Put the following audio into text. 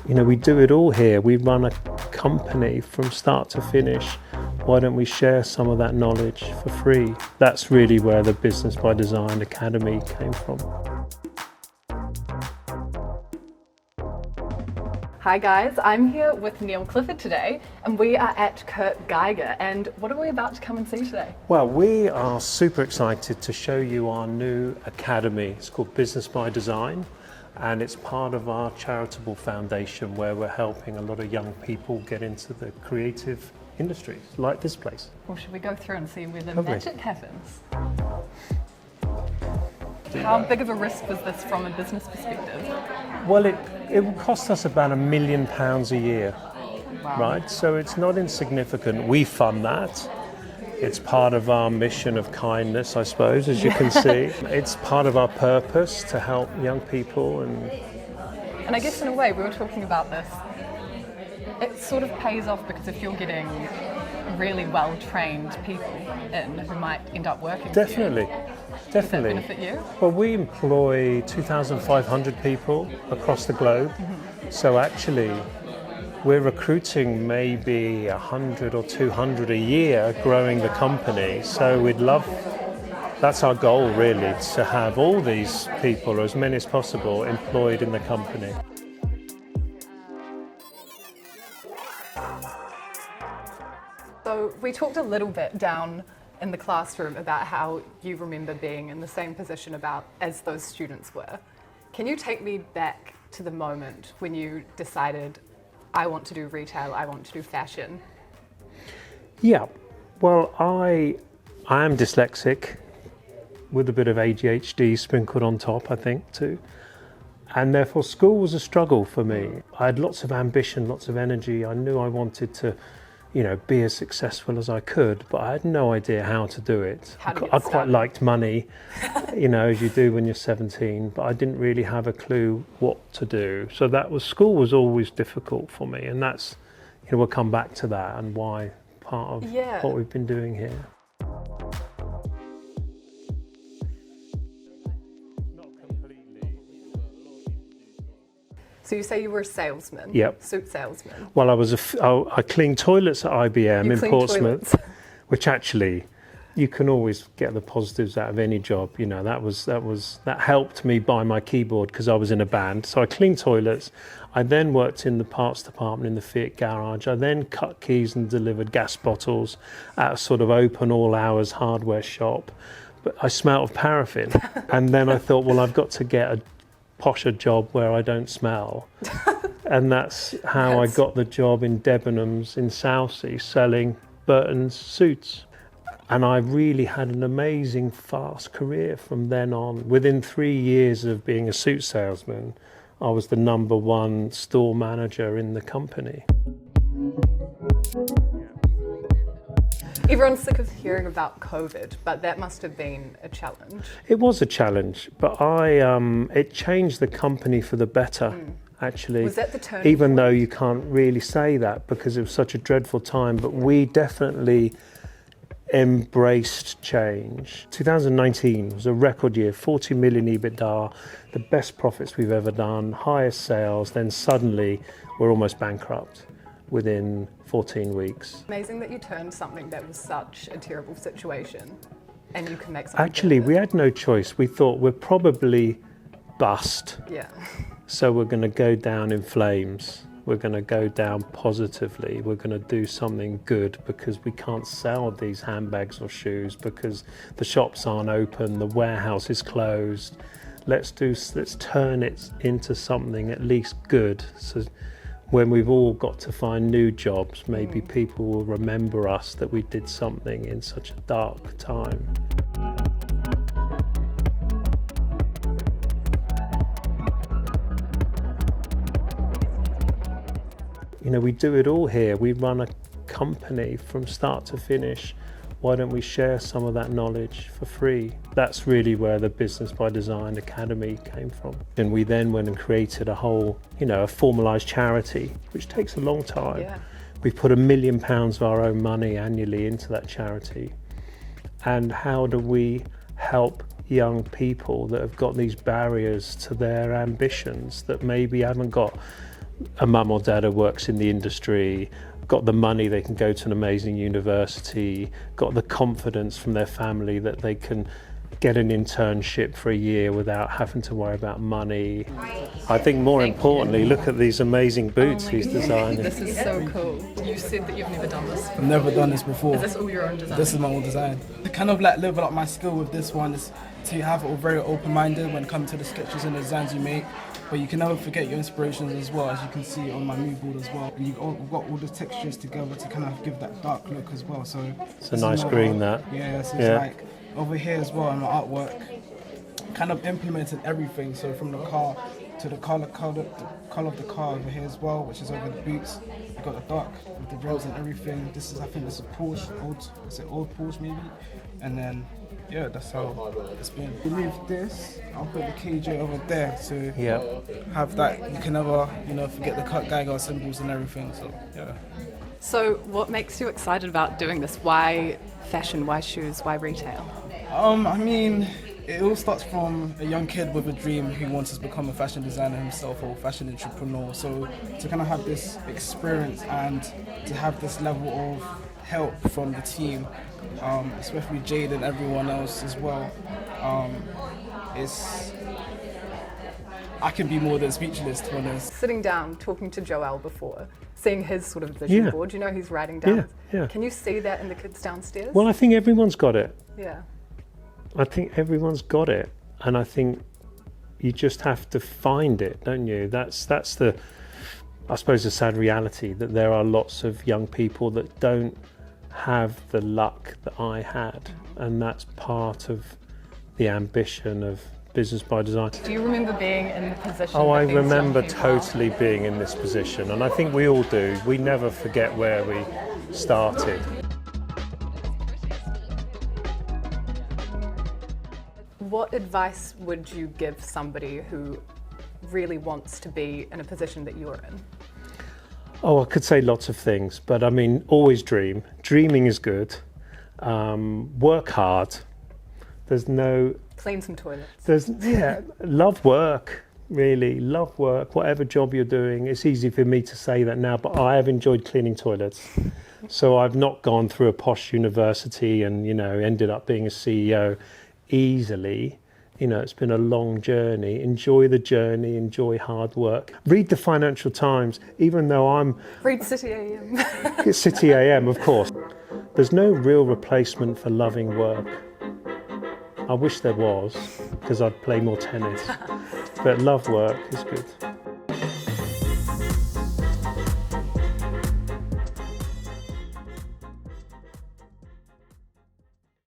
We do it all here. We run a company from start to finish. Why don't we share some of that knowledge for free? That's really where the Business by Design Academy came from. Hi guys, I'm here with Neil Clifford today, and we are at Kurt Geiger. And what are we about to come and see today? Well, we are super excited to show you our new academy. It's called Business by Design, and it's part of our charitable foundation where we're helping a lot of young people get into the creative industries, like this place. Well, should we go through and see where the Lovely. magic happens? How big of a risk was this from a business perspective? Well, it will cost us about £1 million a year, Wow. right? So it's not insignificant. We fund that. It's part of our mission of kindness, I suppose, as you can see. It's part of our purpose to help young people. And I guess in a way, we were talking about this, it sort of pays off because if you're getting really well-trained people in who might end up working Definitely. for you, Definitely. does that benefit you? Well, we employ 2,500 people across the globe. Mm-hmm. So actually, we're recruiting maybe 100 or 200 a year growing the company. So we'd love, that's our goal really, to have all these people, or as many as possible, employed in the company. So we talked a little bit down in the classroom about how you remember being in the same position as those students were. Can you take me back to the moment when you decided, I want to do retail, I want to do fashion? Yeah, well, I am dyslexic with a bit of ADHD sprinkled on top, I think, too. And therefore school was a struggle for me. I had lots of ambition, lots of energy. I knew I wanted to be as successful as I could, but I had no idea how to do it. I quite liked money, as you do when you're 17, but I didn't really have a clue what to do. So school was always difficult for me, and that's, we'll come back to that and why part of what we've been doing here. So you say you were a salesman? Yep. Suit salesman? Well, I cleaned toilets at IBM in Portsmouth, toilets. which actually, you can always get the positives out of any job. That helped me buy my keyboard because I was in a band. So I cleaned toilets. I then worked in the parts department in the Fiat garage. I then cut keys and delivered gas bottles at a sort of open all hours hardware shop. But I smelled of paraffin. And then I thought, well, I've got to get a posher job where I don't smell. And that's how I got the job in Debenhams in Southsea selling Burton's suits. And I really had an amazing fast career from then on. Within 3 years of being a suit salesman, I was the #1 store manager in the company. Everyone's sick of hearing about COVID, but that must have been a challenge. It was a challenge, but it changed the company for the better, actually. Was that the turning Even point? though you can't really say that because it was such a dreadful time, but we definitely embraced change. 2019 was a record year, 40 million EBITDA, the best profits we've ever done, highest sales, then suddenly we're almost bankrupt within 14 weeks. Amazing that you turned something that was such a terrible situation and you can make something Actually, good of we it. had no choice. We thought we're probably bust. Yeah. So we're going to go down in flames. We're going to go down positively. We're going to do something good because we can't sell these handbags or shoes because the shops aren't open, the warehouse is closed. Let's turn it into something at least good. So when we've all got to find new jobs, maybe people will remember us that we did something in such a dark time. We do it all here. We run a company from start to finish. Why don't we share some of that knowledge for free? That's really where the Business by Design Academy came from. And we then went and created a whole, a formalised charity, which takes a long time. Yeah. We've put £1 million of our own money annually into that charity. And how do we help young people that have got these barriers to their ambitions, that maybe haven't got a mum or dad who works in the industry, got the money, they can go to an amazing university, got the confidence from their family that they can get an internship for a year without having to worry about money. I think more importantly, look at these amazing boots he's designing. This is so cool. You said that you've never done this before. I've never done this before. Is this all your own design? This is my own design. To kind of like level up my skill with this one is to have it very open-minded when it comes to the sketches and the designs you make. But you can never forget your inspirations as well, as you can see on my mood board as well. And we've got all the textures together to kind of give that dark look as well. So It's a nice green, that. Yeah, so it's like over here as well in my artwork, kind of implemented everything. So from the car to the color of the car over here as well, which is over the boots. We've got the dark with the rails and everything. This is, I think, this is a Porsche, old Porsche maybe. And then, yeah, that's how it's been. Remove this, I'll put the KJ over there to have that. You can never, forget the Kurt Geiger symbols and everything. So, yeah. So what makes you excited about doing this? Why fashion, why shoes, why retail? I mean, it all starts from a young kid with a dream who wants to become a fashion designer himself or fashion entrepreneur. So to kind of have this experience and to have this level of help from the team, especially Jade and everyone else as well, I can be more than speechless, to be honest. Sitting down, talking to Joel before, seeing his sort of vision board, he's writing down. Yeah. Can you see that in the kids downstairs? Well, I think everyone's got it. Yeah. I think everyone's got it, and I think you just have to find it, don't you? That's the, I suppose, the sad reality, that there are lots of young people that don't have the luck that I had, and that's part of the ambition of Business by Design. Do you remember being in the position? Oh, I that these young remember people totally being in this position, and I think we all do. We never forget where we started. What advice would you give somebody who really wants to be in a position that you're in? Oh, I could say lots of things, but I mean, always dream. Dreaming is good. Work hard. There's no... Clean some toilets. Love work, really. Love work, whatever job you're doing. It's easy for me to say that now, but I have enjoyed cleaning toilets. So I've not gone through a posh university and, ended up being a CEO easily. It's been a long journey. Enjoy the journey, enjoy hard work. Read the Financial Times, even though Read City A.M. It's City A.M, of course. There's no real replacement for loving work. I wish there was, because I'd play more tennis. But love work is good.